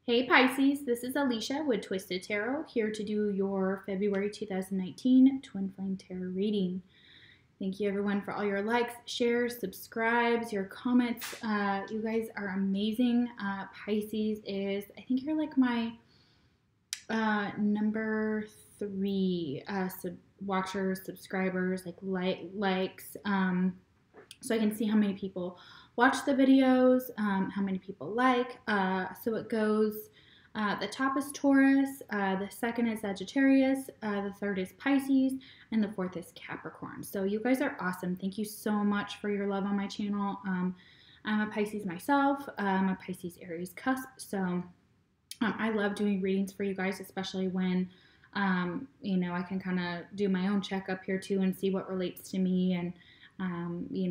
Hey Pisces, this is Alicia with Twisted Tarot, here to do your February 2019 Twin Flame Tarot reading. Thank you everyone for all your likes, shares, subscribes, your comments. You guys are amazing. Pisces is, I think you're like my number 3 watchers, subscribers, likes. So I can see how many people watch the videos, how many people like. So it goes, the top is Taurus, the second is Sagittarius, the third is Pisces, and the fourth is Capricorn. So you guys are awesome. Thank you so much for your love on my channel. I'm a Pisces myself. I'm a Pisces Aries cusp. So I love doing readings for you guys, especially when I can kind of do my own checkup here too and see what relates to me and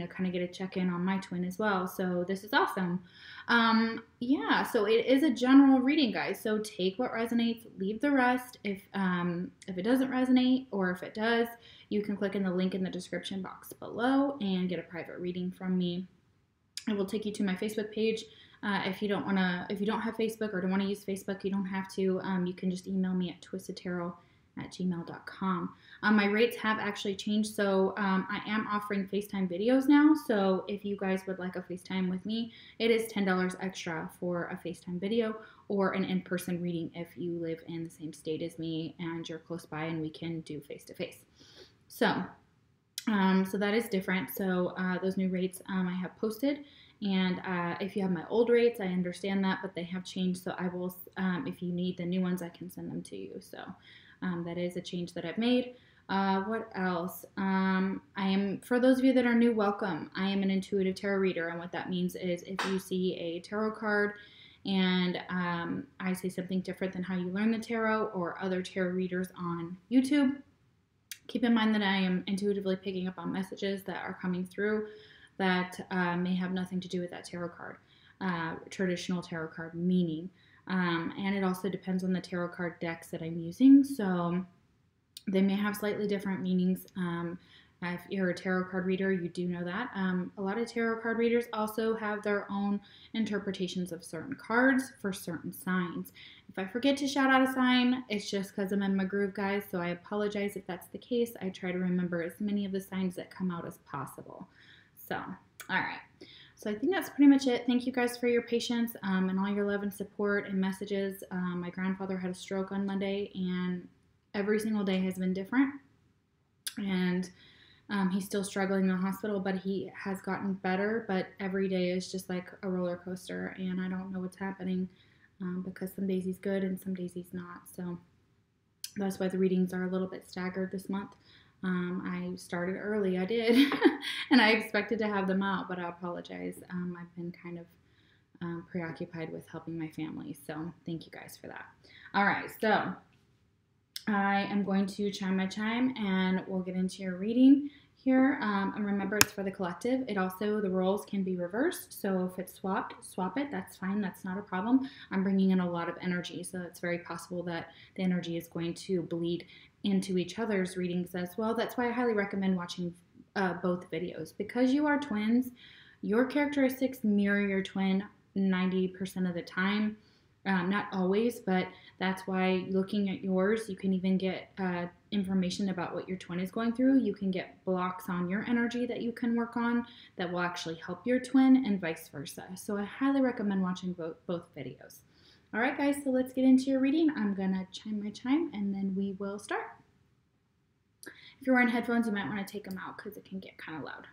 kind of get a check-in on my twin as well. So this is awesome. So it is a general reading, guys. So take what resonates, leave the rest. If it doesn't resonate, or if it does, you can click in the link in the description box below and get a private reading from me. I will take you to my Facebook page. If you don't have Facebook or don't want to use Facebook, you don't have to. You can just email me at twistedtarot@gmail.com. My rates have actually changed, so I am offering FaceTime videos now. So if you guys would like a FaceTime with me, it is $10 extra for a FaceTime video or an in-person reading if you live in the same state as me and you're close by and we can do face-to-face. So that is different. So those new rates I have posted. And if you have my old rates, I understand that, but they have changed. So I will, if you need the new ones, I can send them to you. So that is a change that I've made. What else? For those of you that are new, welcome. I am an intuitive tarot reader. And what that means is if you see a tarot card and I say something different than how you learn the tarot or other tarot readers on YouTube, keep in mind that I am intuitively picking up on messages that are coming through that may have nothing to do with that tarot card, traditional tarot card meaning. And it also depends on the tarot card decks that I'm using. So they may have slightly different meanings. If you're a tarot card reader, you do know that. A lot of tarot card readers also have their own interpretations of certain cards for certain signs. If I forget to shout out a sign, it's just because I'm in my groove, guys. So I apologize if that's the case. I try to remember as many of the signs that come out as possible. So, all right. So I think that's pretty much it. Thank you guys for your patience and all your love and support and messages. My grandfather had a stroke on Monday, and every single day has been different. And he's still struggling in the hospital, but he has gotten better. But every day is just like a roller coaster, and I don't know what's happening because some days he's good and some days he's not. So that's why the readings are a little bit staggered this month. I started early, I did, and I expected to have them out, but I apologize. I've been kind of preoccupied with helping my family, so thank you guys for that. All right, so I am going to chime my chime, and we'll get into your reading here. And remember, it's for the collective. It also, the roles can be reversed, so if it's swapped, swap it. That's fine. That's not a problem. I'm bringing in a lot of energy, so it's very possible that the energy is going to bleed into each other's readings as well. That's why I highly recommend watching both videos. Because you are twins, your characteristics mirror your twin 90% of the time. Not always, but that's why looking at yours, you can even get information about what your twin is going through. You can get blocks on your energy that you can work on that will actually help your twin, and vice versa. So I highly recommend watching both videos. All right, guys, so let's get into your reading. I'm going to chime my chime, and then we will start. If you're wearing headphones, you might want to take them out because it can get kind of loud.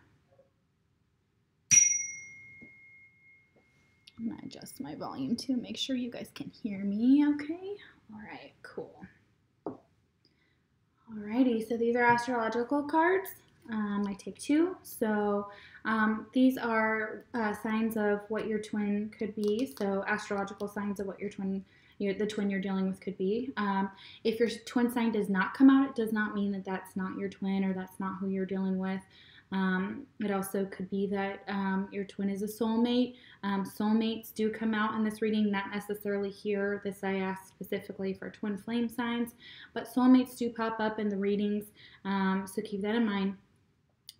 I'm going to adjust my volume too, make sure you guys can hear me okay. All right, cool. Alrighty, so these are astrological cards. I take 2. So these are signs of what your twin could be. So astrological signs of what your twin, the twin you're dealing with could be. If your twin sign does not come out, it does not mean that that's not your twin or that's not who you're dealing with. It also could be that your twin is a soulmate. Soulmates do come out in this reading, not necessarily here. This I asked specifically for twin flame signs, but soulmates do pop up in the readings, so keep that in mind.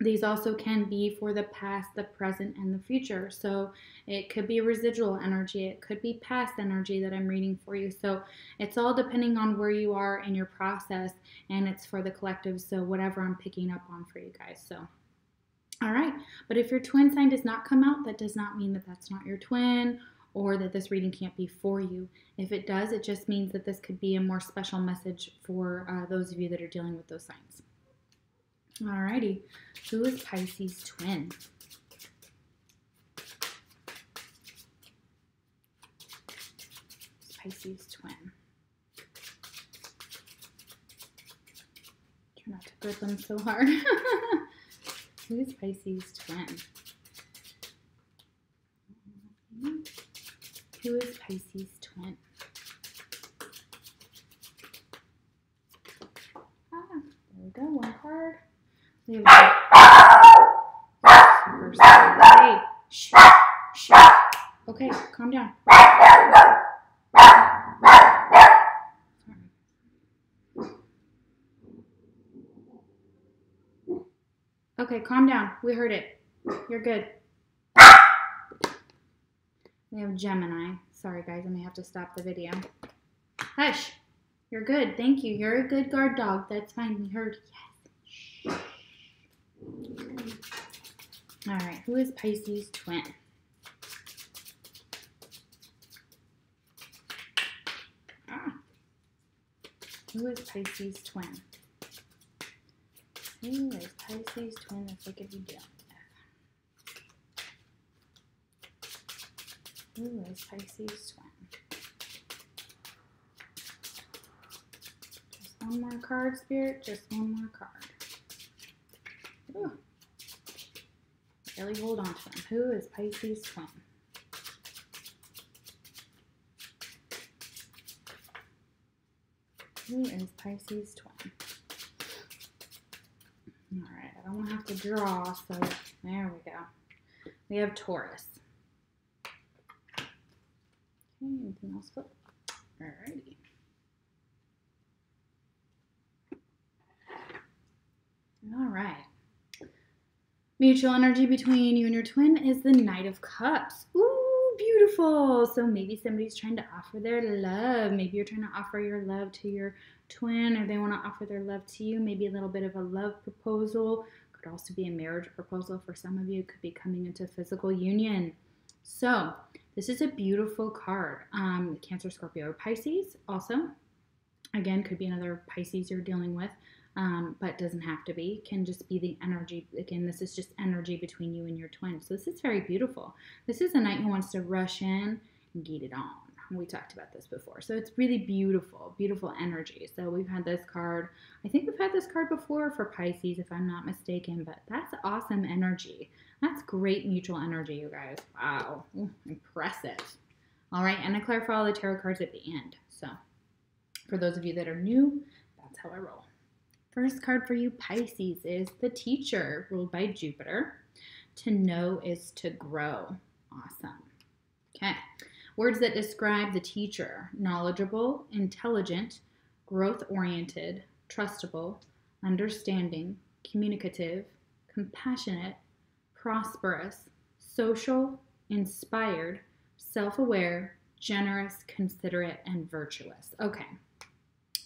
These also can be for the past, the present, and the future. So it could be residual energy. It could be past energy that I'm reading for you. So it's all depending on where you are in your process, and it's for the collective. So whatever I'm picking up on for you guys. So, all right. But if your twin sign does not come out, that does not mean that that's not your twin or that this reading can't be for you. If it does, it just means that this could be a more special message for those of you that are dealing with those signs. Alrighty, who is Pisces twin? Pisces twin. Try not to grip them so hard. Who is Pisces twin? Who is Pisces twin? There we go, one card. We have super sorry. Hey, shh, shh. Okay, calm down. Okay, calm down. We heard it. You're good. We have Gemini. Sorry, guys. I may have to stop the video. Hush. You're good. Thank you. You're a good guard dog. That's fine. We heard. Yes. All right. Who is Pisces twin? Who is Pisces twin? Who is Pisces twin that they could be dealing with? Who is Pisces twin? Just one more card, Spirit. Just one more card. Ooh. Really hold on to them. Who is Pisces twin? Who is Pisces twin? Alright, I don't want to have to draw, so there we go. We have Taurus. Okay, anything else flip? Alrighty. Alright. Mutual energy between you and your twin is the Knight of Cups. Ooh, beautiful. So maybe somebody's trying to offer their love. Maybe you're trying to offer your love to your twin, or they want to offer their love to you. Maybe a little bit of a love proposal. Could also be a marriage proposal for some of you. Could be coming into physical union. So this is a beautiful card. Cancer, Scorpio, or Pisces also. Again, could be another Pisces you're dealing with. But doesn't have to be. Can just be the energy. Again, this is just energy between you and your twin. So this is very beautiful. This is a knight who wants to rush in and get it on. We talked about this before. So it's really beautiful, beautiful energy. So we've had this card. I think we've had this card before for Pisces, if I'm not mistaken. But that's awesome energy. That's great mutual energy, you guys. Wow. Ooh, impressive. All right. And I clarify all the tarot cards at the end. So for those of you that are new, that's how I roll. First card for you, Pisces, is the Teacher, ruled by Jupiter. To know is to grow. Awesome. Okay. Words that describe the teacher: knowledgeable, intelligent, growth-oriented, trustable, understanding, communicative, compassionate, prosperous, social, inspired, self-aware, generous, considerate, and virtuous. Okay.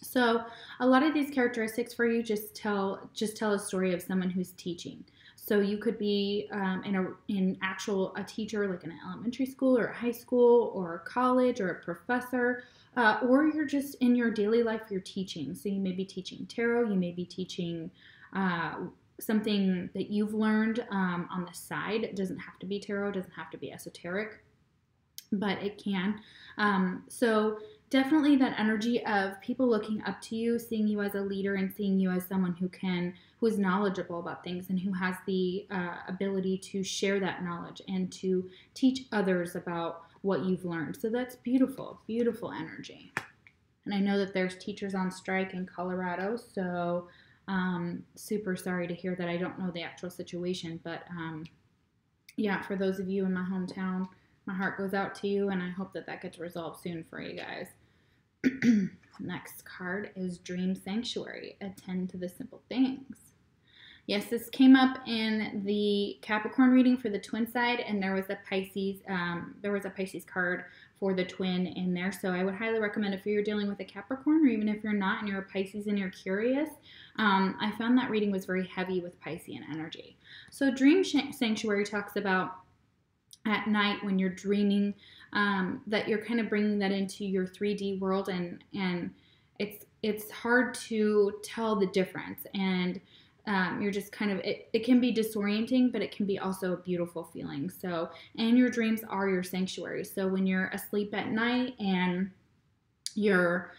So a lot of these characteristics for you just tell a story of someone who's teaching. So you could be a teacher, like in an elementary school or a high school or a college or a professor, or you're just in your daily life, you're teaching. So you may be teaching tarot, you may be teaching something that you've learned on the side. It doesn't have to be tarot, it doesn't have to be esoteric, but it can. So definitely that energy of people looking up to you, seeing you as a leader and seeing you as someone who is knowledgeable about things and who has the ability to share that knowledge and to teach others about what you've learned. So that's beautiful, beautiful energy. And I know that there's teachers on strike in Colorado, so super sorry to hear that. I don't know the actual situation, but yeah, for those of you in my hometown, my heart goes out to you, and I hope that that gets resolved soon for you guys. Next card is Dream Sanctuary. Attend to the simple things. Yes, this came up in the Capricorn reading for the twin side, and there was a Pisces card for the twin in there. So I would highly recommend if you're dealing with a Capricorn, or even if you're not and you're a Pisces and you're curious. I found that reading was very heavy with Piscean energy. So Dream Sanctuary talks about at night when you're dreaming, that you're kind of bringing that into your 3D world, and it's hard to tell the difference, and you're just kind of, it can be disorienting, but it can be also a beautiful feeling. So, and your dreams are your sanctuary. So when you're asleep at night and you're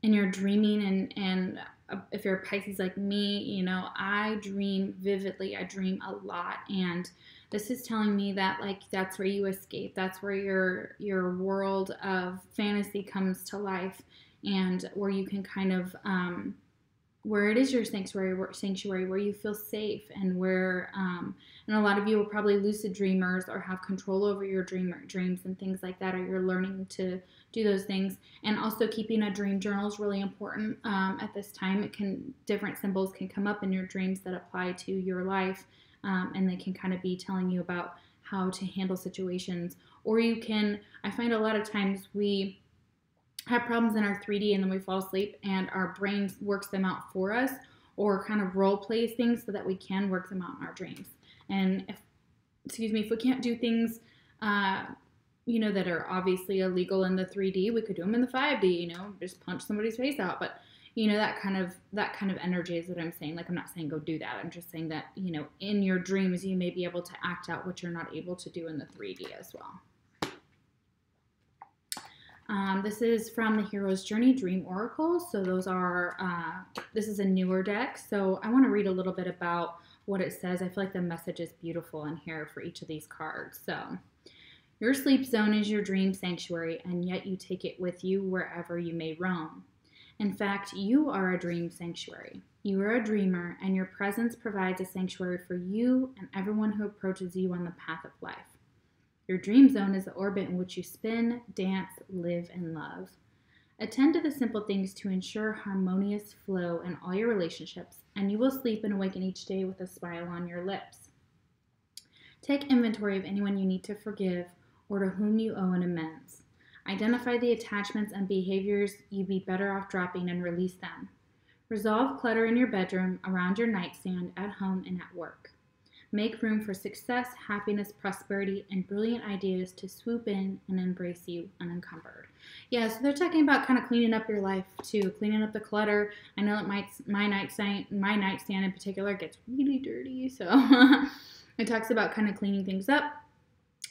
dreaming, and if you're a Pisces like me, you know, I dream vividly. I dream a lot, and this is telling me that, like, that's where you escape. That's where your world of fantasy comes to life, and where you can kind of where it is your sanctuary, where you feel safe, and where and a lot of you are probably lucid dreamers or have control over your dreams and things like that, or you're learning to do those things. And also keeping a dream journal is really important at this time. Different symbols can come up in your dreams that apply to your life, and they can kind of be telling you about how to handle situations. Or I find a lot of times we have problems in our 3D and then we fall asleep and our brain works them out for us, or kind of role plays things so that we can work them out in our dreams. And if we can't do things, that are obviously illegal in the 3D, we could do them in the 5D, just punch somebody's face out. But, that kind of energy is what I'm saying. Like, I'm not saying go do that. I'm just saying that, in your dreams, you may be able to act out what you're not able to do in the 3D as well. This is from the Hero's Journey Dream Oracle. So this is a newer deck. So I want to read a little bit about what it says. I feel like the message is beautiful in here for each of these cards. So, your sleep zone is your dream sanctuary, and yet you take it with you wherever you may roam. In fact, you are a dream sanctuary. You are a dreamer, and your presence provides a sanctuary for you and everyone who approaches you on the path of life. Your dream zone is the orbit in which you spin, dance, live, and love. Attend to the simple things to ensure harmonious flow in all your relationships, and you will sleep and awaken each day with a smile on your lips. Take inventory of anyone you need to forgive or to whom you owe an amends. Identify the attachments and behaviors you'd be better off dropping and release them. Resolve clutter in your bedroom, around your nightstand, at home, and at work. Make room for success, happiness, prosperity, and brilliant ideas to swoop in and embrace you unencumbered. Yeah, so they're talking about kind of cleaning up your life too, cleaning up the clutter. I know that my nightstand in particular gets really dirty, so it talks about kind of cleaning things up,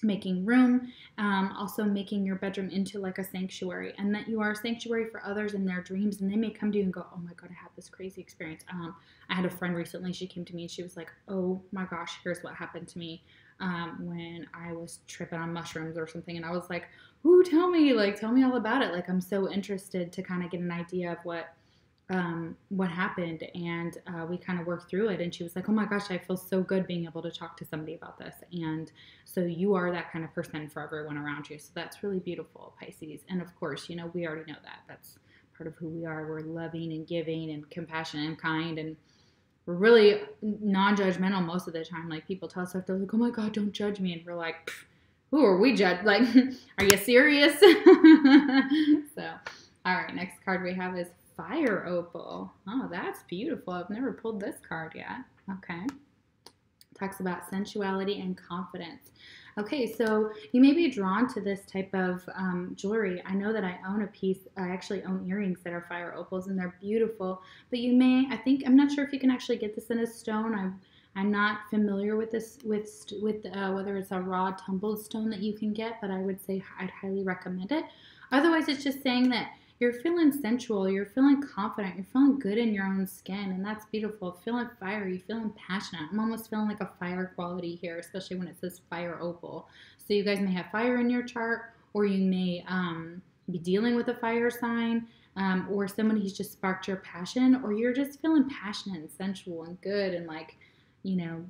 making room, also making your bedroom into like a sanctuary, and that you are a sanctuary for others in their dreams, and they may come to you and go, oh my God, I had this crazy experience. I had a friend recently, she came to me and she was like, oh my gosh, here's what happened to me when I was tripping on mushrooms or something. And I was like, ooh, tell me all about it. Like, I'm so interested to kind of get an idea of what happened, and we kind of worked through it. And she was like, oh my gosh, I feel so good being able to talk to somebody about this. And so you are that kind of person for everyone around you. So that's really beautiful, Pisces. And of course, we already know that. That's part of who we are. We're loving and giving and compassionate and kind, and we're really non-judgmental most of the time. Like, people tell us stuff, they're like, oh my God, don't judge me. And we're like, who are we judge? Like, are you serious? So, all right, next card we have is Fire Opal. Oh, that's beautiful. I've never pulled this card yet. Okay. Talks about sensuality and confidence. Okay, so you may be drawn to this type of jewelry. I know that I own a piece. I actually own earrings that are fire opals, and they're beautiful. But I'm not sure if you can actually get this in a stone. I'm not familiar with this, with whether it's a raw tumbled stone that you can get, but I would say I'd highly recommend it. Otherwise, it's just saying that you're feeling sensual, you're feeling confident, you're feeling good in your own skin, and that's beautiful. Feeling fiery, feeling passionate. I'm almost feeling like a fire quality here, especially when it says Fire Opal. So you guys may have fire in your chart, or you may be dealing with a fire sign, or somebody who's just sparked your passion, or you're just feeling passionate and sensual and good and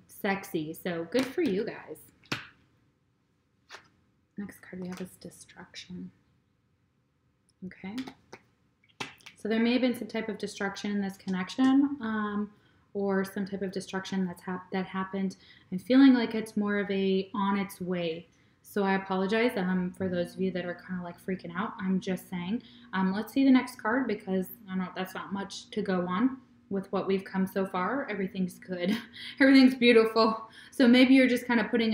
sexy. So good for you guys. Next card we have is Destruction. Okay. So there may have been some type of destruction in this connection, or some type of destruction that happened. I'm feeling like it's more of a on its way. So I apologize for those of you that are kind of like freaking out. I'm just saying. Let's see the next card, because I don't know, that's not much to go on with what we've come so far. Everything's good. Everything's beautiful. So maybe you're just kind of putting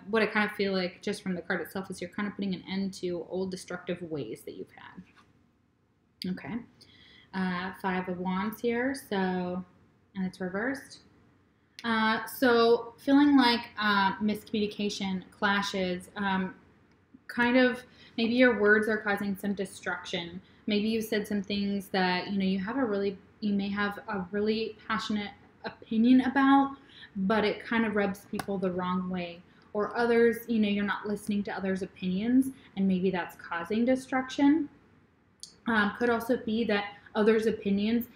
what I kind of feel like just from the card itself is you're kind of putting an end to old destructive ways that you've had. Okay. 5 of Wands here. So, and it's reversed. So feeling like miscommunication, clashes, kind of maybe your words are causing some destruction. Maybe you said some things that, you may have a really passionate opinion about, but it kind of rubs people the wrong way. Or others, you're not listening to others' opinions, and maybe that's causing destruction. Could also be that others' opinions,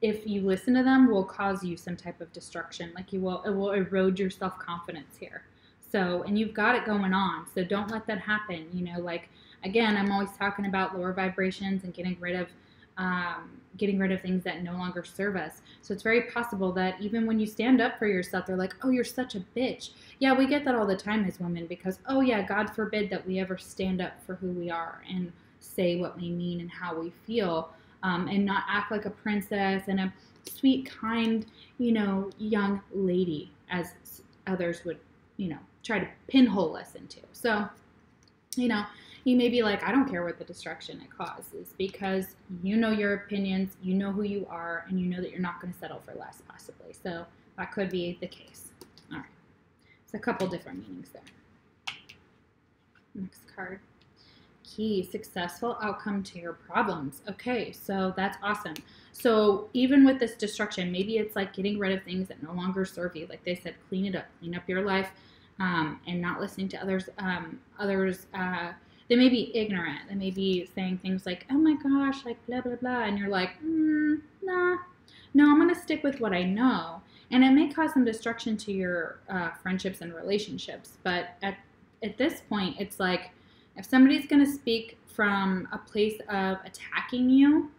if you listen to them, will cause you some type of destruction. Like it will erode your self-confidence here. So, and you've got it going on. So don't let that happen. Again, I'm always talking about lower vibrations and getting rid of things that no longer serve us. So it's very possible that even when you stand up for yourself, they're like, oh, you're such a bitch. Yeah, we get that all the time as women, because, oh yeah, God forbid that we ever stand up for who we are and say what we mean and how we feel, and not act like a princess and a sweet, kind, young lady, as others would, try to pinhole us into. So, you may be like, I don't care what the destruction it causes, because you know your opinions, you know who you are, and you know that you're not going to settle for less, possibly. So that could be the case. All right. It's a couple different meanings there. Next card. Key, successful outcome to your problems. Okay, so that's awesome. So even with this destruction, maybe it's like getting rid of things that no longer serve you. Like they said, clean up your life, and not listening to others. They may be ignorant. They may be saying things like, oh my gosh, like blah, blah, blah. And you're like, nah, no, I'm going to stick with what I know. And it may cause some destruction to your friendships and relationships. But at this point, it's like, if somebody's going to speak from a place of attacking you,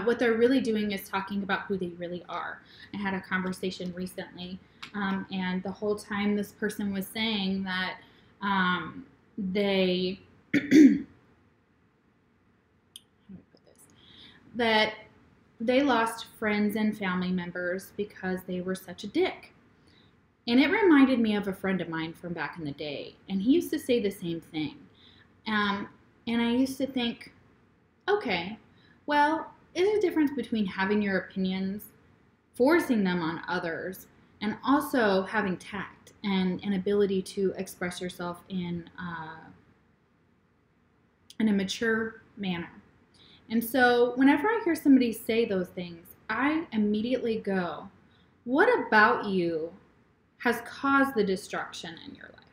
what they're really doing is talking about who they really are. I had a conversation recently, and the whole time this person was saying that they that they lost friends and family members because they were such a dick. And it reminded me of a friend of mine from back in the day, and he used to say the same thing. And I used to think, okay, well, there's a difference between having your opinions, forcing them on others, and also having tact and an ability to express yourself in a mature manner. And so whenever I hear somebody say those things, I immediately go, what about you has caused the destruction in your life?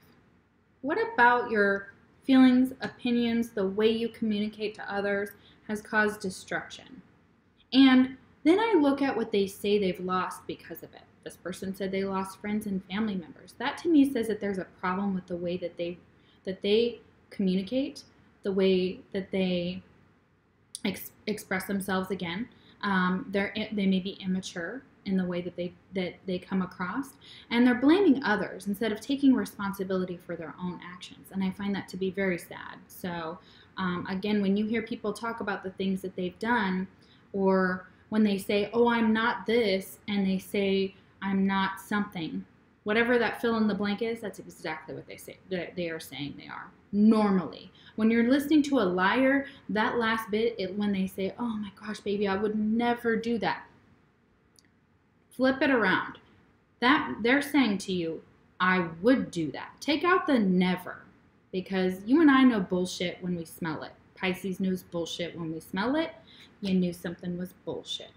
What about your feelings, opinions, the way you communicate to others has caused destruction? And then I look at what they say they've lost because of it. This person said they lost friends and family members. That to me says that there's a problem with the way that they communicate, the way that they express themselves. Again, they may be immature in the way that they come across, and they're blaming others instead of taking responsibility for their own actions. And I find that to be very sad. So again, when you hear people talk about the things that they've done, or when they say, oh, I'm not this, and they say, I'm not something, whatever that fill in the blank is, that's exactly what they are saying they are. Normally, when you're listening to a liar, that last bit, when they say, oh my gosh, baby, I would never do that. Flip it around. That they're saying to you, I would do that. Take out the never, because you and I know bullshit when we smell it. Pisces knows bullshit when we smell it. You knew something was bullshit.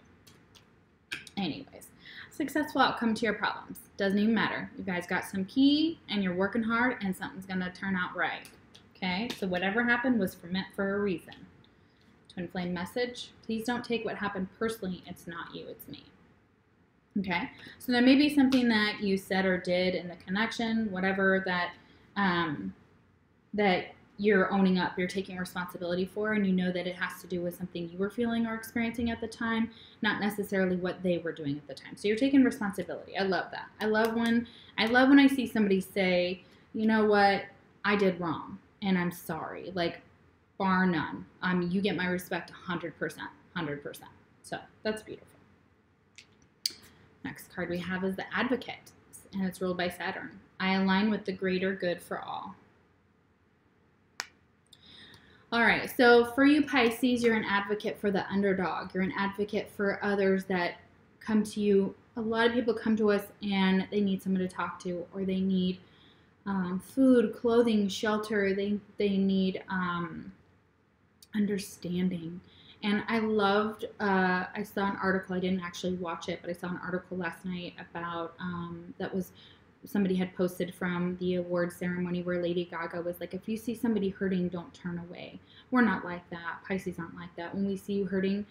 Anyways, successful outcome to your problems. Doesn't even matter. You guys got some key and you're working hard and something's going to turn out right. Okay, so whatever happened was meant for a reason. Twin flame message. Please don't take what happened personally. It's not you, it's me. Okay, so there may be something that you said or did in the connection, whatever that that you're owning up, you're taking responsibility for, and you know that it has to do with something you were feeling or experiencing at the time, not necessarily what they were doing at the time. So you're taking responsibility. I love that. I love when I see somebody say, you know what, I did wrong and I'm sorry. Like, bar none. You get my respect 100%. 100%. So that's beautiful. Next card we have is the Advocate, and it's ruled by Saturn. I align with the greater good for all. All right, so for you Pisces, you're an advocate for the underdog. You're an advocate for others that come to you. A lot of people come to us and they need someone to talk to, or they need food, clothing, shelter. They need understanding. And I loved, I saw an article, I didn't actually watch it, but I saw an article last night about, that was, somebody had posted from the award ceremony where Lady Gaga was like, if you see somebody hurting, don't turn away. We're not like that. Pisces aren't like that. When we see you hurting,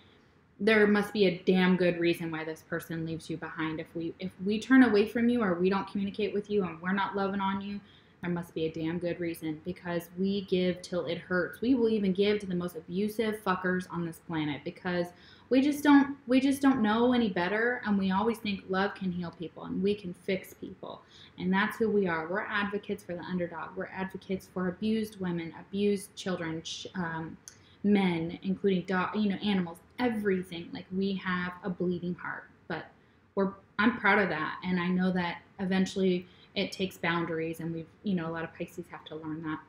there must be a damn good reason why this person leaves you behind. If we turn away from you, or we don't communicate with you, and we're not loving on you, there must be a damn good reason, because we give till it hurts. We will even give to the most abusive fuckers on this planet, because we just don't know any better, and we always think love can heal people and we can fix people. And that's who we are. We're advocates for the underdog. We're advocates for abused women, abused children, men, including animals, everything. Like, we have a bleeding heart, but I'm proud of that, and I know that eventually it takes boundaries, and a lot of Pisces have to learn that,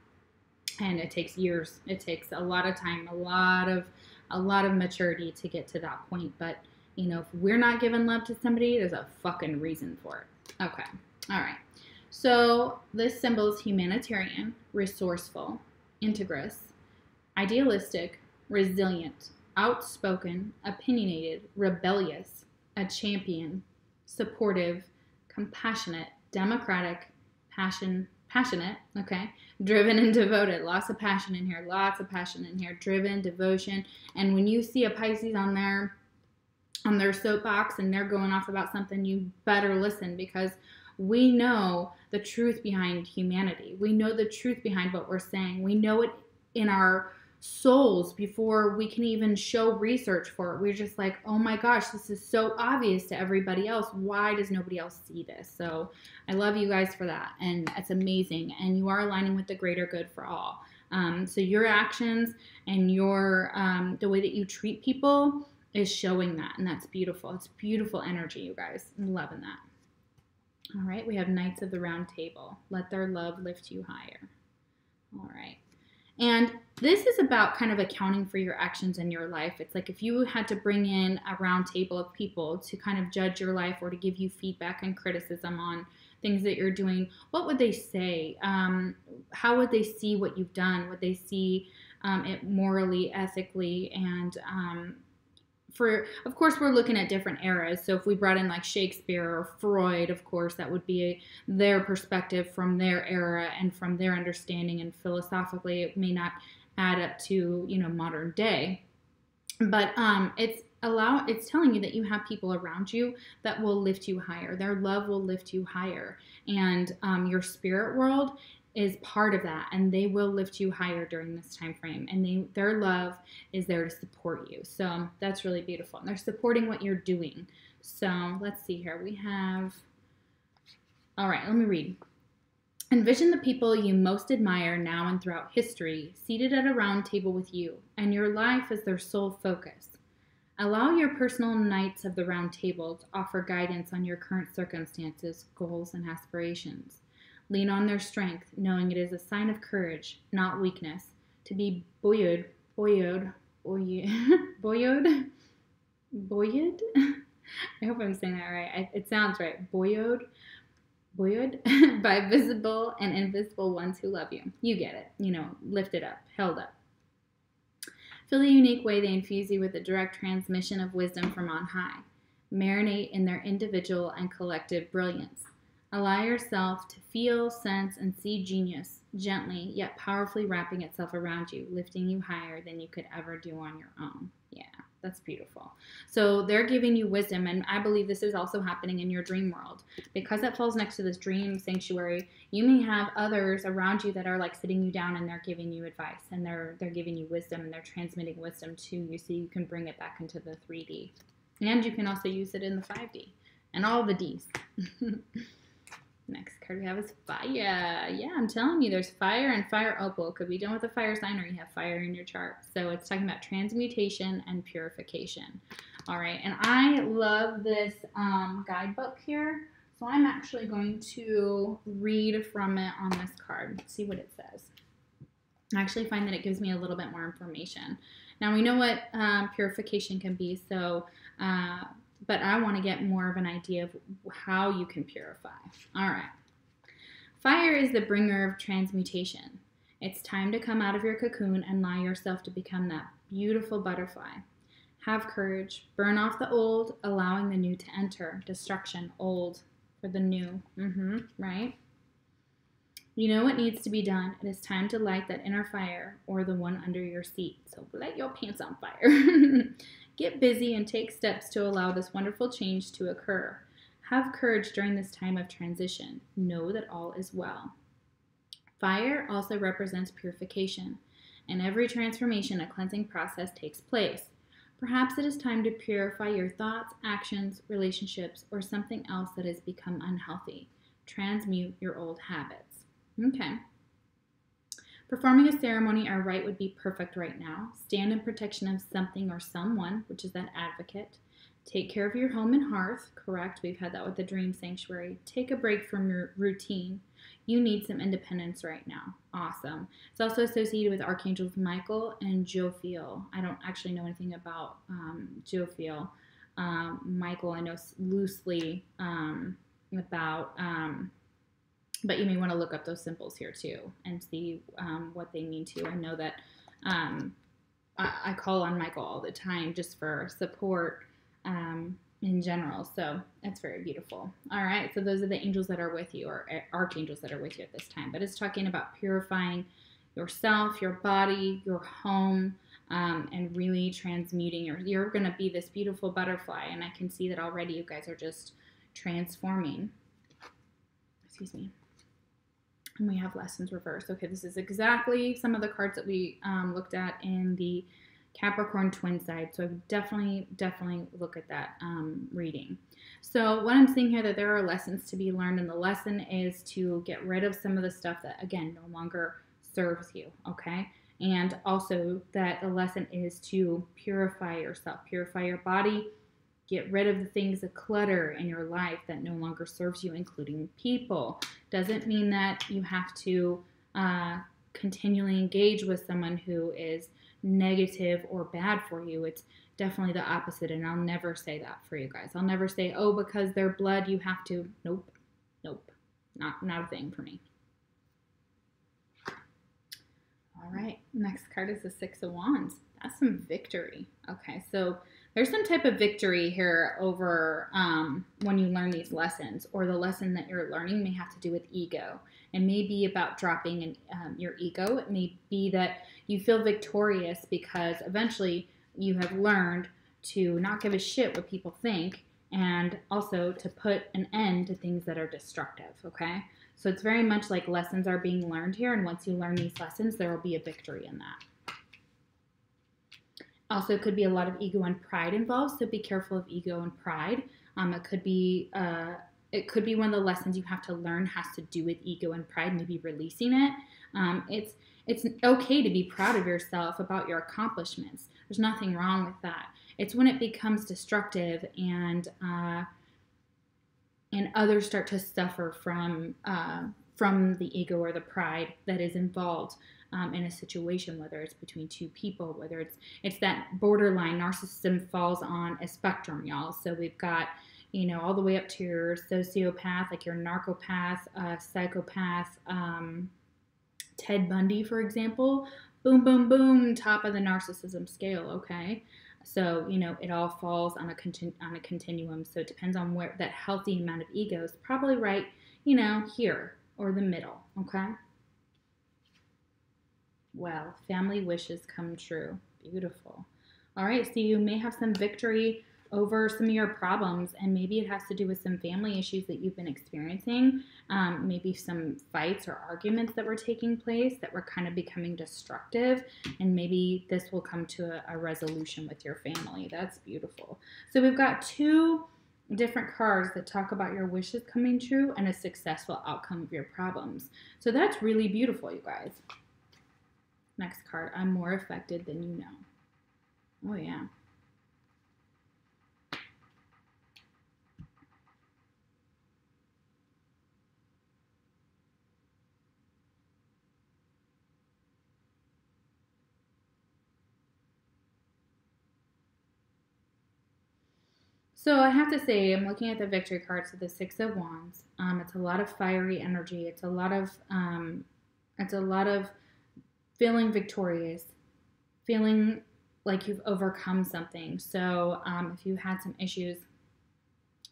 and it takes years. It takes a lot of time, a lot of maturity to get to that point. But if we're not giving love to somebody, there's a fucking reason for it. Okay, all right. So this symbol is humanitarian, resourceful, integrous, idealistic, resilient, outspoken, opinionated, rebellious, a champion, supportive, compassionate, democratic, passionate, okay, driven and devoted. Lots of passion in here, driven, devotion. And when you see a Pisces on their soapbox and they're going off about something, you better listen, because we know the truth behind humanity. We know the truth behind what we're saying. We know it in our souls before we can even show research for it. We're just like, oh my gosh, this is so obvious to everybody else. Why does nobody else see this? So I love you guys for that, and it's amazing. And you are aligning with the greater good for all. So your actions and your the way that you treat people is showing that, and that's beautiful. It's beautiful energy, you guys. I'm loving that. All right, we have Knights of the Round Table. Let their love lift you higher. All right. And this is about kind of accounting for your actions in your life. It's like if you had to bring in a round table of people to kind of judge your life, or to give you feedback and criticism on things that you're doing, what would they say? How would they see what you've done? Would they see it morally, ethically, and of course, we're looking at different eras. So if we brought in like Shakespeare or Freud, of course, that would be their perspective from their era and from their understanding. And philosophically, it may not add up to, modern day. But it's telling you that you have people around you that will lift you higher. Their love will lift you higher. And your spirit world is part of that, and they will lift you higher during this time frame, and their love is there to support you. So that's really beautiful, and they're supporting what you're doing. So let's see here. We have, all right, let me read. Envision the people you most admire now and throughout history seated at a round table with you, and your life is their sole focus. Allow your personal Knights of the Round Table to offer guidance on your current circumstances, goals, and aspirations. Lean on their strength, knowing it is a sign of courage, not weakness, to be buoyed. I hope I'm saying that right. It sounds right. Buoyed by visible and invisible ones who love you. You get it. Lifted up, held up. Feel the unique way they infuse you with a direct transmission of wisdom from on high. Marinate in their individual and collective brilliance. Allow yourself to feel, sense, and see genius, gently yet powerfully wrapping itself around you, lifting you higher than you could ever do on your own. Yeah, That's beautiful. So they're giving you wisdom, and I believe this is also happening in your dream world. Because it falls next to this dream sanctuary, you may have others around you that are like sitting you down and they're giving you advice, and they're giving you wisdom, and they're transmitting wisdom to you so you can bring it back into the 3D. And you can also use it in the 5D and all the Ds. Next card we have is fire. Yeah, I'm telling you, there's fire and fire opal. It could be done with a fire sign, or you have fire in your chart. So it's talking about transmutation and purification. All right, and I love this guidebook here. So I'm actually going to read from it on this card, see what it says. I actually find that it gives me a little bit more information. Now we know what purification can be, so but I want to get more of an idea of how you can purify. All right. Fire is the bringer of transmutation. It's time to come out of your cocoon and allow yourself to become that beautiful butterfly. Have courage. Burn off the old, allowing the new to enter. Destruction, old for the new. Right? You know what needs to be done. It is time to light that inner fire, or the one under your seat. So light your pants on fire. Get busy and take steps to allow this wonderful change to occur. Have courage during this time of transition. Know that all is well. Fire also represents purification. In every transformation, a cleansing process takes place. Perhaps it is time to purify your thoughts, actions, relationships, or something else that has become unhealthy. Transmute your old habits. Okay. Performing a ceremony or rite would be perfect right now. Stand in protection of something or someone, which is that advocate. Take care of your home and hearth. Correct. We've had that with the dream sanctuary. Take a break from your routine. You need some independence right now. Awesome. It's also associated with Archangels Michael and Jophiel. I don't actually know anything about Jophiel. Michael, I know loosely about... but you may want to look up those symbols here too and see what they mean too. I know that I call on Michael all the time just for support in general. So that's very beautiful. All right. So those are the angels that are with you, or archangels that are with you at this time. But it's talking about purifying yourself, your body, your home, and really transmuting. You're going to be this beautiful butterfly. And I can see that already you guys are just transforming. Excuse me. And we have lessons reversed. Okay, this is exactly some of the cards that we looked at in the Capricorn twin side. So definitely look at that reading. So what I'm seeing here, that there are lessons to be learned, and the lesson is to get rid of some of the stuff that, again, no longer serves you, okay? And also that the lesson is to purify yourself, purify your body, get rid of the things, the clutter in your life that no longer serves you, including people. Doesn't mean that you have to continually engage with someone who is negative or bad for you. It's definitely the opposite, and I'll never say that for you guys. I'll never say, oh, because they're blood, you have to. Nope. Not a thing for me. All right, next card is the Six of Wands. That's some victory. Okay, so there's some type of victory here over when you learn these lessons, or the lesson that you're learning may have to do with ego. It may be about dropping your ego. It may be that you feel victorious because eventually you have learned to not give a shit what people think, and also to put an end to things that are destructive, okay? So it's very much like lessons are being learned here, and once you learn these lessons, there will be a victory in that. Also, it could be a lot of ego and pride involved, so be careful of ego and pride. It could be one of the lessons you have to learn has to do with ego and pride, maybe releasing it. It's okay to be proud of yourself about your accomplishments. There's nothing wrong with that. It's when it becomes destructive and others start to suffer from the ego or the pride that is involved in a situation, whether it's between two people, whether it's that borderline. Narcissism falls on a spectrum, y'all. So we've got, all the way up to your sociopath, like your narcopath, psychopath, Ted Bundy, for example. Boom, boom, boom, top of the narcissism scale, okay? So, it all falls on a continuum. So it depends on where that healthy amount of ego is, probably right, here or the middle, okay? Well, family wishes come true. Beautiful. All right, so you may have some victory over some of your problems, and maybe it has to do with some family issues that you've been experiencing, maybe some fights or arguments that were taking place that were kind of becoming destructive, and maybe this will come to a resolution with your family. That's beautiful. So we've got two different cards that talk about your wishes coming true and a successful outcome of your problems. So that's really beautiful, you guys. Next card, I'm more affected than you know. Oh, yeah. So I have to say, I'm looking at the victory card, so the Six of Wands. It's a lot of fiery energy. It's a lot of feeling victorious, feeling like you've overcome something. So if you had some issues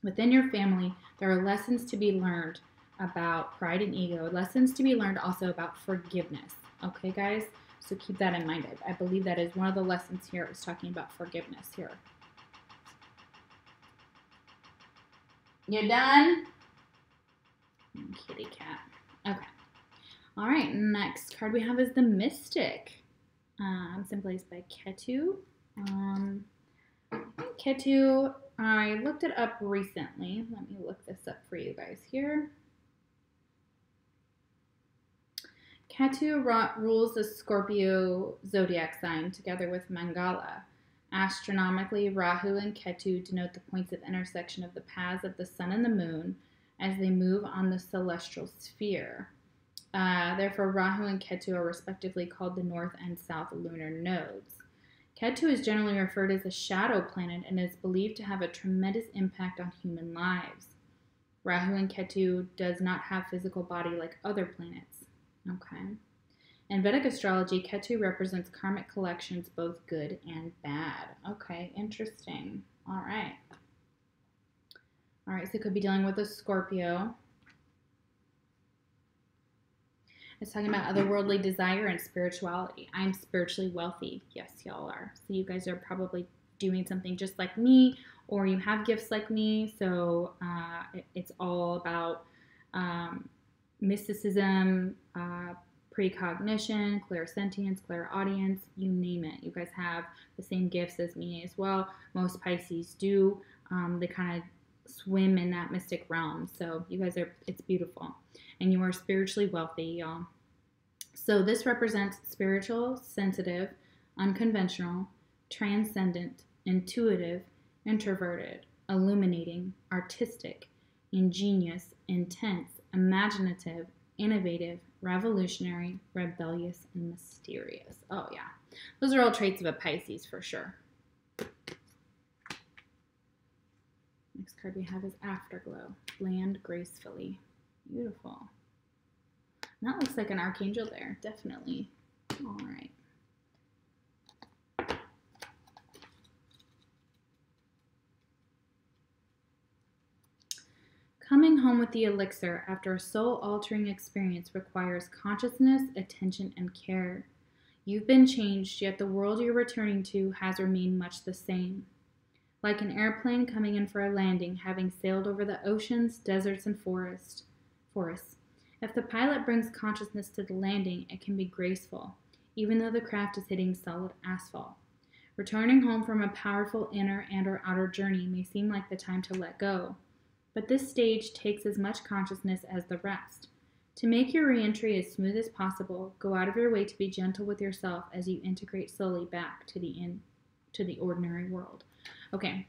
within your family, there are lessons to be learned about pride and ego, lessons to be learned also about forgiveness. Okay, guys? So keep that in mind. I believe that is one of the lessons here is talking about forgiveness here. You done? Kitty cat. Okay. All right, next card we have is the Mystic. Symbolized by Ketu. Ketu, I looked it up recently. Let me look this up for you guys here. Ketu rules the Scorpio zodiac sign together with Mangala. Astronomically, Rahu and Ketu denote the points of intersection of the paths of the sun and the moon as they move on the celestial sphere. Therefore, Rahu and Ketu are respectively called the north and south lunar nodes. Ketu is generally referred as a shadow planet and is believed to have a tremendous impact on human lives. Rahu and Ketu does not have physical body like other planets. Okay. In Vedic astrology, Ketu represents karmic collections, both good and bad. Okay, interesting. All right. All right, so it could be dealing with a Scorpio. It's talking about otherworldly desire and spirituality. I'm spiritually wealthy. Yes, y'all are. So you guys are probably doing something just like me, or you have gifts like me. So it's all about mysticism, precognition, clairsentience, clairaudience, you name it. You guys have the same gifts as me as well. Most Pisces do. They kind of swim in that mystic realm. So you guys are, it's beautiful. And you are spiritually wealthy, y'all. So this represents spiritual, sensitive, unconventional, transcendent, intuitive, introverted, illuminating, artistic, ingenious, intense, imaginative, innovative, revolutionary, rebellious, and mysterious. Oh, yeah. Those are all traits of a Pisces for sure. Next card we have is Afterglow. Land gracefully. Beautiful. And that looks like an archangel there. Definitely. All right. Coming home with the elixir after a soul-altering experience requires consciousness, attention, and care. You've been changed, yet the world you're returning to has remained much the same. Like an airplane coming in for a landing, having sailed over the oceans, deserts, and forests. If the pilot brings consciousness to the landing, it can be graceful, even though the craft is hitting solid asphalt. Returning home from a powerful inner and/or outer journey may seem like the time to let go. But this stage takes as much consciousness as the rest. To make your reentry as smooth as possible, go out of your way to be gentle with yourself as you integrate slowly back to the ordinary world. Okay,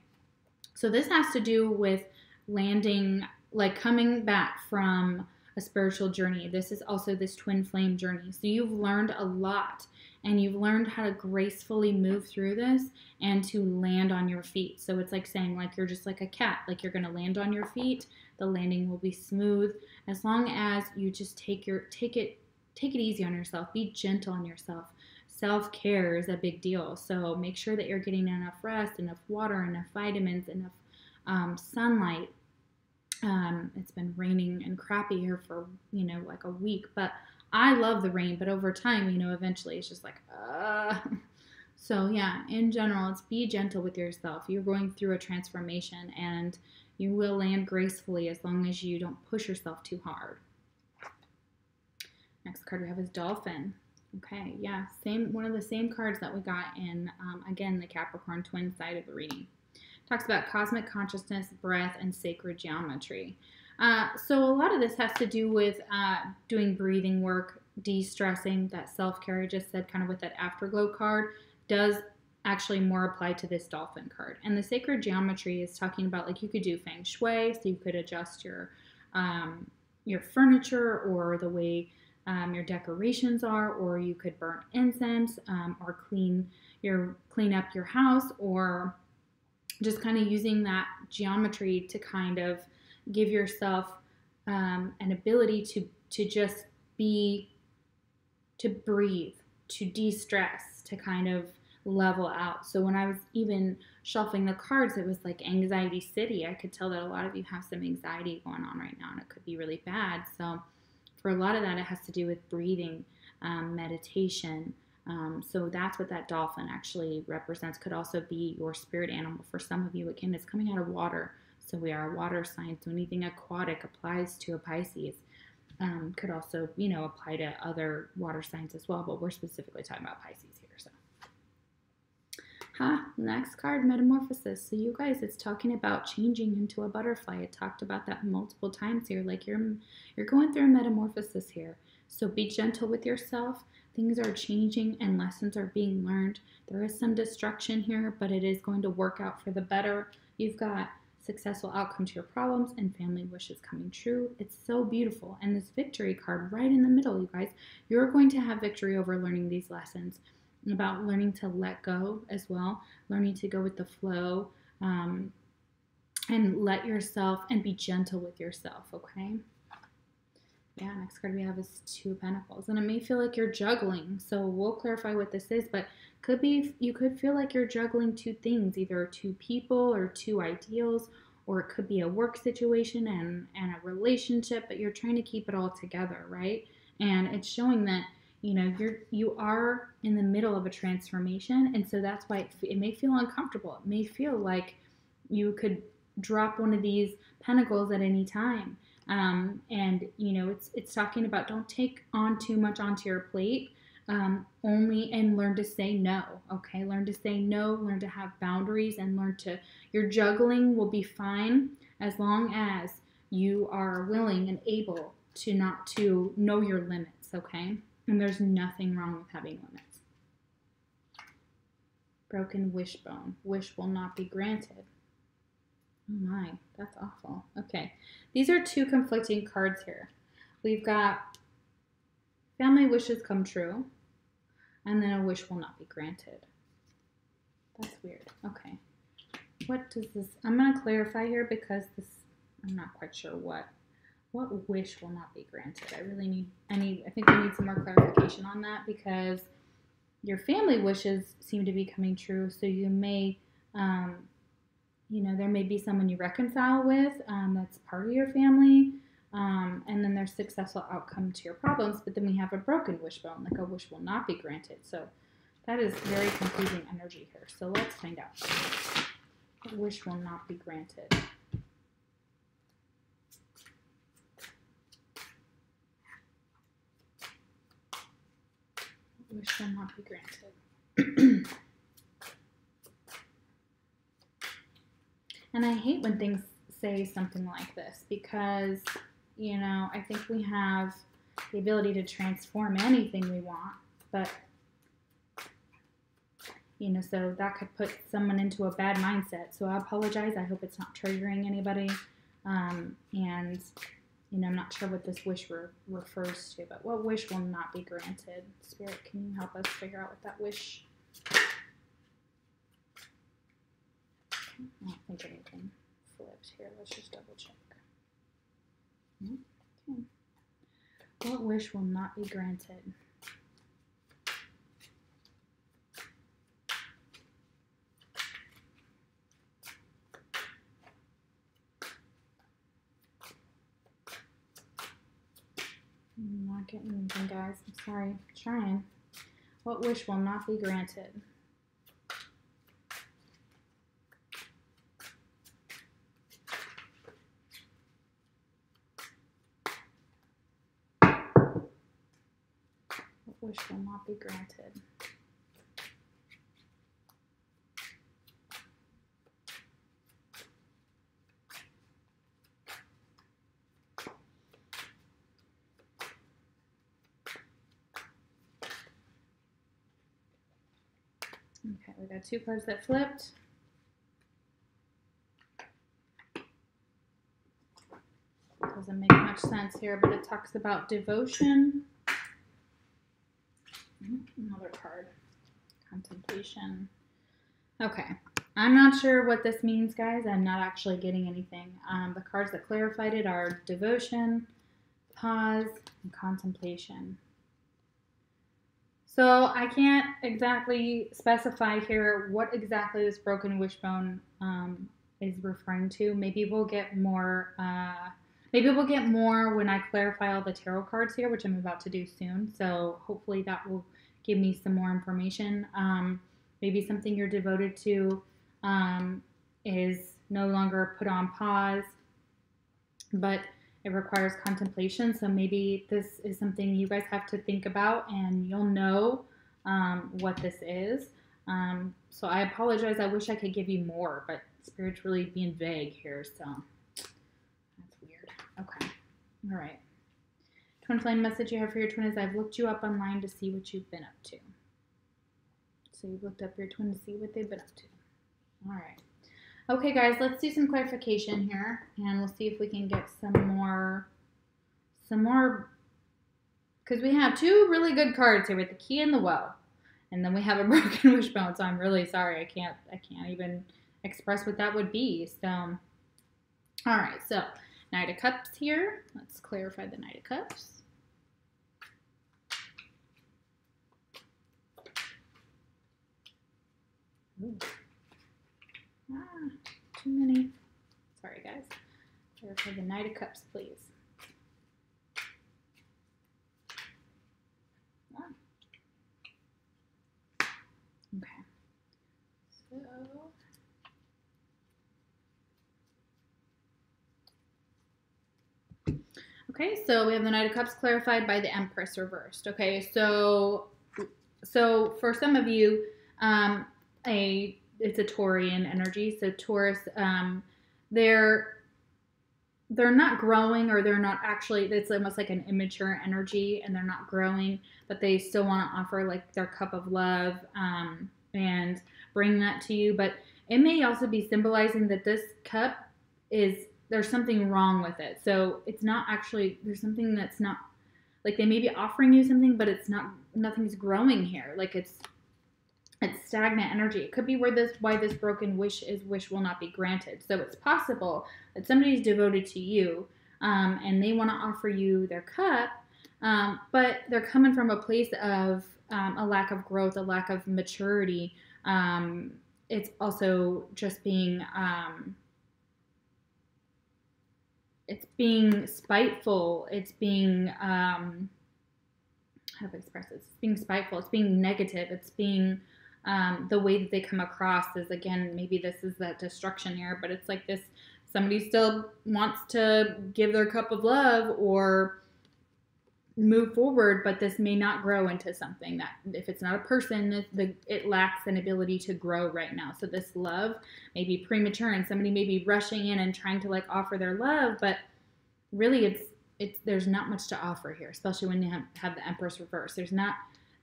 so this has to do with landing, like coming back from a spiritual journey. This is also this twin flame journey. So you've learned a lot, and you've learned how to gracefully move through this and to land on your feet. So it's like saying, like, you're just like a cat, like you're going to land on your feet. The landing will be smooth as long as you just take it easy on yourself. Be gentle on yourself. Self-care is a big deal. So make sure that you're getting enough rest, enough water, enough vitamins, enough sunlight. It's been raining and crappy here for, like a week, but I love the rain, but over time, eventually it's just like, So yeah, in general, it's be gentle with yourself. You're going through a transformation and you will land gracefully as long as you don't push yourself too hard. Next card we have is Dolphin. Okay, yeah, one of the same cards that we got in, again, the Capricorn twin side of the reading. Talks about cosmic consciousness, breath, and sacred geometry. So a lot of this has to do with doing breathing work, de-stressing, that self-care I just said, kind of with that Afterglow card, does actually more apply to this Dolphin card. And the sacred geometry is talking about, like, you could do feng shui, so you could adjust your furniture or the way your decorations are, or you could burn incense, or clean up your house, or just kind of using that geometry to kind of give yourself an ability to just to breathe, to de-stress, to kind of level out. So when I was even shuffling the cards, it was like Anxiety City. I could tell that a lot of you have some anxiety going on right now, and it could be really bad. So for a lot of that, it has to do with breathing, meditation. So that's what that dolphin actually represents. Could also be your spirit animal. For some of you, again, it's coming out of water. So we are a water sign. So anything aquatic applies to a Pisces. Could also, apply to other water signs as well. But we're specifically talking about Pisces here. So, next card, Metamorphosis. So you guys, it's talking about changing into a butterfly. It talked about that multiple times here. Like you're going through a metamorphosis here. So be gentle with yourself. Things are changing and lessons are being learned. There is some destruction here, but it is going to work out for the better. You've got successful outcome to your problems and family wishes coming true. It's so beautiful. And this victory card right in the middle, you guys, you're going to have victory over learning these lessons, about learning to let go as well, learning to go with the flow, and let yourself and be gentle with yourself, okay? Yeah, next card we have is Two of Pentacles. And it may feel like you're juggling. So we'll clarify what this is, but you could feel like you're juggling two things, either two people or two ideals, or it could be a work situation and a relationship, but you're trying to keep it all together, right? And it's showing that, you are in the middle of a transformation, and so that's why it may feel uncomfortable. It may feel like you could drop one of these pentacles at any time. And it's talking about don't take on too much onto your plate, only, and learn to say no. Okay, learn to say no, learn to have boundaries, and your juggling will be fine as long as you are willing and able to know your limits. Okay, and there's nothing wrong with having limits. Broken wishbone. Wish will not be granted. Oh my, that's awful. Okay, these are two conflicting cards here. We've got family wishes come true, and then a wish will not be granted. That's weird. Okay, what does this, I'm going to clarify here because I'm not quite sure what wish will not be granted. I think we need some more clarification on that, because your family wishes seem to be coming true, so you may, there may be someone you reconcile with that's part of your family, and then there's successful outcome to your problems, but then we have a broken wishbone, like a wish will not be granted. So that is very confusing energy here. So let's find out. What wish will not be granted? What wish will not be granted? And I hate when things say something like this, because, I think we have the ability to transform anything we want, but, so that could put someone into a bad mindset. So I apologize. I hope it's not triggering anybody. And, I'm not sure what this wish refers to, but what wish will not be granted? Spirit, can you help us figure out what that wish? I don't think anything flipped here. Let's just double check. Okay. What wish will not be granted? I'm not getting anything, guys. I'm sorry. I'm trying. What wish will not be granted? wish will not be granted. Okay, we got 2 cards that flipped. Doesn't make much sense here, but it talks about devotion. Another card. Contemplation. Okay. I'm not sure what this means, guys. I'm not actually getting anything. The cards that clarified it are devotion, pause, and contemplation. So I can't exactly specify here what exactly this broken wishbone is referring to. Maybe we'll get more. Maybe we'll get more when I clarify all the tarot cards here, which I'm about to do soon. So hopefully that will give me some more information. Maybe something you're devoted to is no longer put on pause, but it requires contemplation. So maybe this is something you guys have to think about, and you'll know what this is. So I apologize. I wish I could give you more, but Spirit's really being vague here. So that's weird. Okay. All right. Twin flame message you have for your twin is, I've looked you up online to see what you've been up to. So you've looked up your twin to see what they've been up to. All right. Okay, guys, let's do some clarification here, and we'll see if we can get some more, because we have 2 really good cards here with the key and the well, and then we have a broken wishbone. So I'm really sorry, I can't even express what that would be. So, all right, so Knight of Cups here. Let's clarify the Knight of Cups. Ooh. Too many. Sorry, guys. Clarify the Knight of Cups, please. Okay. So we have the Knight of Cups clarified by the Empress reversed. Okay, so for some of you, it's a Taurian energy. So Taurus, they're not growing, or they're not actually, it's almost like an immature energy, and they're not growing, but they still want to offer like their cup of love and bring that to you. But it may also be symbolizing that this cup there's something wrong with it. So it's not actually, there's something that's not, like they may be offering you something, but it's not, nothing's growing here. Like it's stagnant energy. It could be why this broken wish will not be granted. So it's possible that somebody's devoted to you, and they want to offer you their cup, but they're coming from a place of a lack of growth, a lack of maturity. It's also just being spiteful. It's being how do I express this? It's being spiteful. It's being negative. It's being the way that they come across is, again, maybe this is that destruction here, but it's like this, somebody still wants to give their cup of love or move forward, but this may not grow into something that, if it's not a person, it lacks an ability to grow right now. So this love may be premature, and somebody may be rushing in and trying to like offer their love, but really there's not much to offer here, especially when you have the Empress reverse.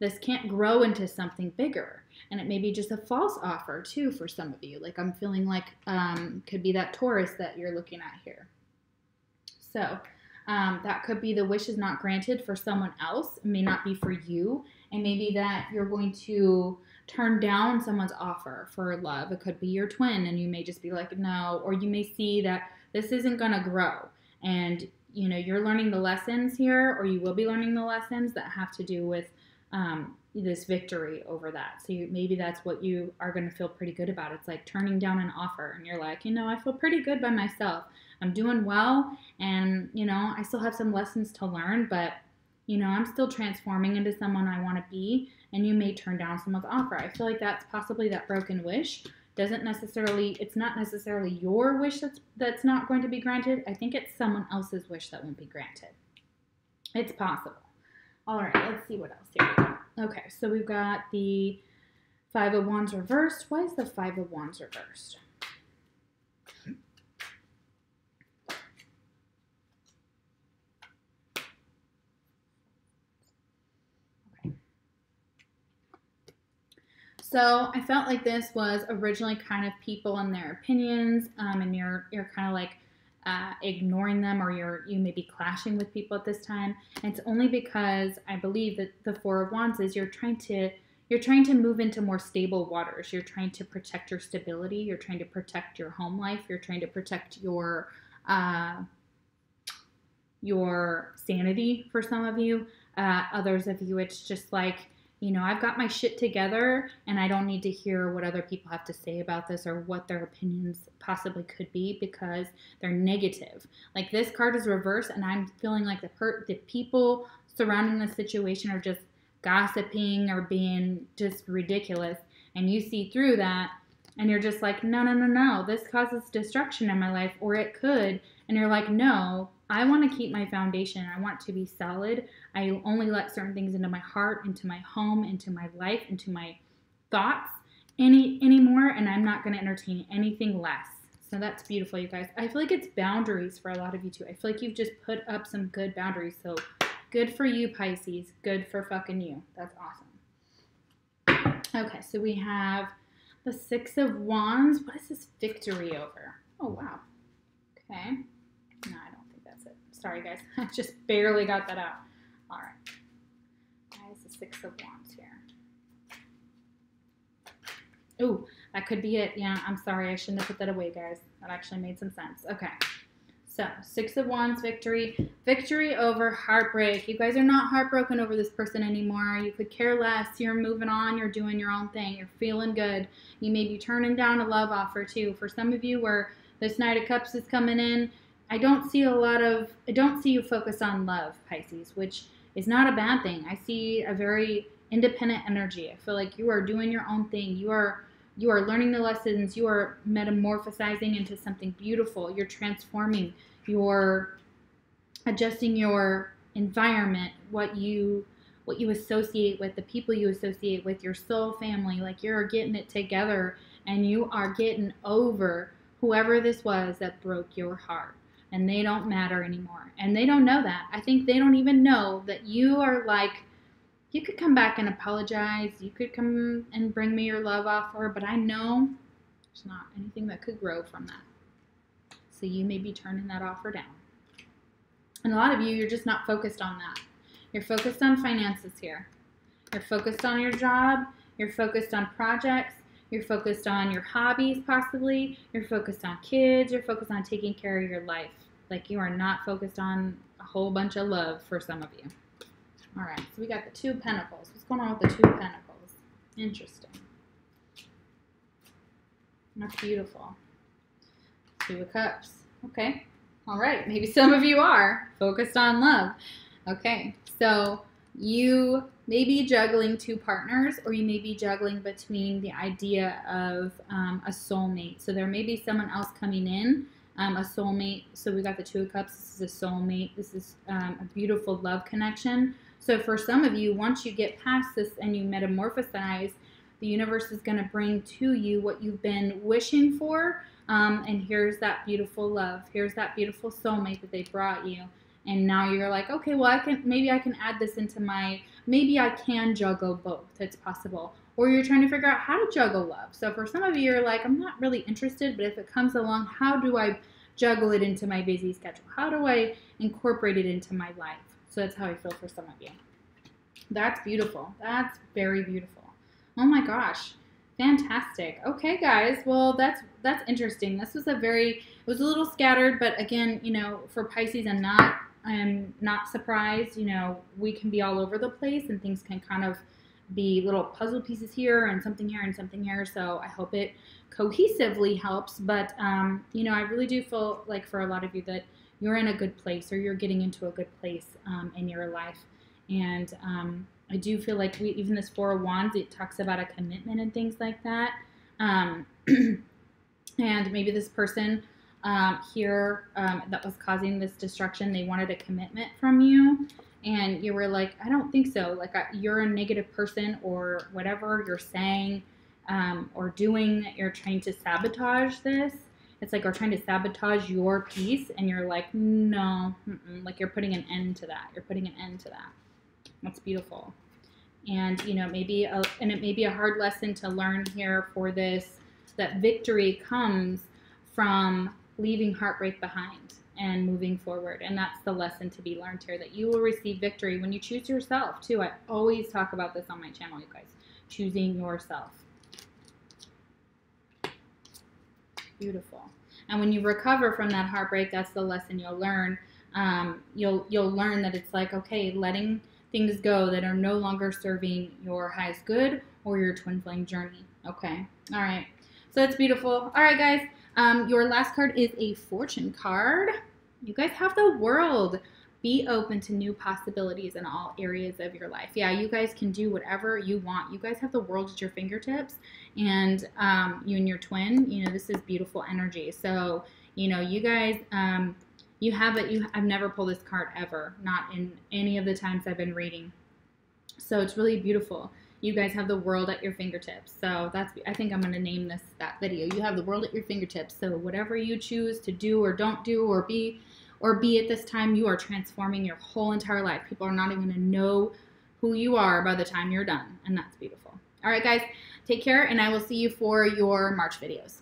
This can't grow into something bigger. And it may be just a false offer too for some of you. Like I'm feeling like could be that Taurus that you're looking at here. So that could be the wish is not granted for someone else. It may not be for you. And maybe that you're going to turn down someone's offer for love. It could be your twin, and you may just be like, no. Or you may see that this isn't going to grow. And, you know, you're learning the lessons here, or you will be learning the lessons that have to do with this victory over that. So maybe that's what you are going to feel pretty good about. It's like turning down an offer, and you're like, you know, I feel pretty good by myself. I'm doing well, and, you know, I still have some lessons to learn, but, you know, I'm still transforming into someone I want to be, and you may turn down someone's offer. I feel like that's possibly that broken wish. It's not necessarily your wish that's not going to be granted. I think it's someone else's wish that won't be granted. It's possible. All right, let's see what else here we go. Okay, so we've got the Five of Wands reversed. Why is the Five of Wands reversed? Okay. So I felt like this was originally kind of people and their opinions, and you're kind of like ignoring them, or you may be clashing with people at this time. And it's only because I believe that the Four of Wands is you're trying to move into more stable waters. You're trying to protect your stability. You're trying to protect your home life. You're trying to protect your sanity for some of you. Others of you, it's just like, you know, I've got my shit together and I don't need to hear what other people have to say about this or what their opinions possibly could be because they're negative. Like this card is reversed and I'm feeling like the people surrounding the situation are just gossiping or being just ridiculous. And you see through that and you're just like, no, this causes destruction in my life, or it could. And you're like, no, I want to keep my foundation. I want to be solid. I only let certain things into my heart, into my home, into my life, into my thoughts anymore, and I'm not going to entertain anything less. So that's beautiful, you guys. I feel like it's boundaries for a lot of you too. I feel like you've just put up some good boundaries. So good for you, Pisces. Good for fucking you. That's awesome. Okay, so we have the Six of Wands. What is this victory over? Oh, wow. Okay. No, I don't think that's it. Sorry, guys. I just barely got that out. All right. Why is the Six of Wands here? Ooh, that could be it. Yeah, I'm sorry. I shouldn't have put that away, guys. That actually made some sense. Okay. So, Six of Wands, victory. Victory over heartbreak. You guys are not heartbroken over this person anymore. You could care less. You're moving on. You're doing your own thing. You're feeling good. You may be turning down a love offer, too. For some of you where this Knight of Cups is coming in, I don't see you focus on love, Pisces, which is not a bad thing. I see a very independent energy. I feel like you are doing your own thing. You are learning the lessons. You are metamorphosizing into something beautiful. You're transforming. You're adjusting your environment, what you associate with, the people you associate with, your soul family. Like you're getting it together and you are getting over whoever this was that broke your heart. And they don't matter anymore. And they don't know that. I think they don't even know that you are like, you could come back and apologize. You could come and bring me your love offer. But I know there's not anything that could grow from that. So you may be turning that offer down. And a lot of you, you're just not focused on that. You're focused on finances here. You're focused on your job. You're focused on projects. You're focused on your hobbies, possibly. You're focused on kids. You're focused on taking care of your life. Like you are not focused on a whole bunch of love for some of you. All right, so we got the Two of Pentacles. What's going on with the Two of Pentacles? Interesting. That's beautiful. Two of Cups. Okay. All right, maybe some of you are focused on love. Okay, so you may be juggling two partners, or you may be juggling between the idea of a soulmate. So there may be someone else coming in, a soulmate. So we got the Two of Cups. This is a soulmate. This is a beautiful love connection. So for some of you, once you get past this and you metamorphosize, the universe is going to bring to you what you've been wishing for. And here's that beautiful love. Here's that beautiful soulmate that they brought you. And now you're like, okay, well, maybe I can add this into maybe I can juggle both. It's possible. Or you're trying to figure out how to juggle love. So for some of you, you're like, I'm not really interested, but if it comes along, how do I juggle it into my busy schedule? How do I incorporate it into my life? So that's how I feel for some of you. That's beautiful. That's very beautiful. Oh my gosh. Fantastic. Okay, guys. Well, that's interesting. This was it was a little scattered, but again, you know, for Pisces, I'm not surprised. You know, we can be all over the place and things can kind of be little puzzle pieces here and something here and something here. So I hope it cohesively helps. But, you know, I really do feel like for a lot of you that you're in a good place, or you're getting into a good place in your life. And I do feel like even this Four of Wands, it talks about a commitment and things like that. And maybe this person here that was causing this destruction, they wanted a commitment from you. and you were like, I don't think so. Like, you're a negative person, or whatever you're saying or doing, you're trying to sabotage this. It's like, or trying to sabotage your peace, and you're like, no, like you're putting an end to that. You're putting an end to that. That's beautiful. And, you know, it may be a hard lesson to learn here for this, that victory comes from leaving heartbreak behind and moving forward. And that's the lesson to be learned here, that you will receive victory when you choose yourself too. I always talk about this on my channel, you guys. Choosing yourself. Beautiful. And when you recover from that heartbreak, that's the lesson you'll learn. You'll learn that it's like, okay, letting things go that are no longer serving your highest good or your twin flame journey. Okay. All right. So it's beautiful. All right, guys. Your last card is a fortune card. You guys have the World. Be open to new possibilities in all areas of your life. Yeah, you guys can do whatever you want. You guys have the world at your fingertips, and you and your twin, you know, this is beautiful energy. So, you know, you guys, you have it. I've never pulled this card ever, not in any of the times I've been reading. So it's really beautiful. You guys have the world at your fingertips. So I think I'm going to name that video. You have the world at your fingertips. So whatever you choose to do or don't do or be at this time, you are transforming your whole entire life. People are not even going to know who you are by the time you're done. And that's beautiful. All right, guys, take care, and I will see you for your March videos.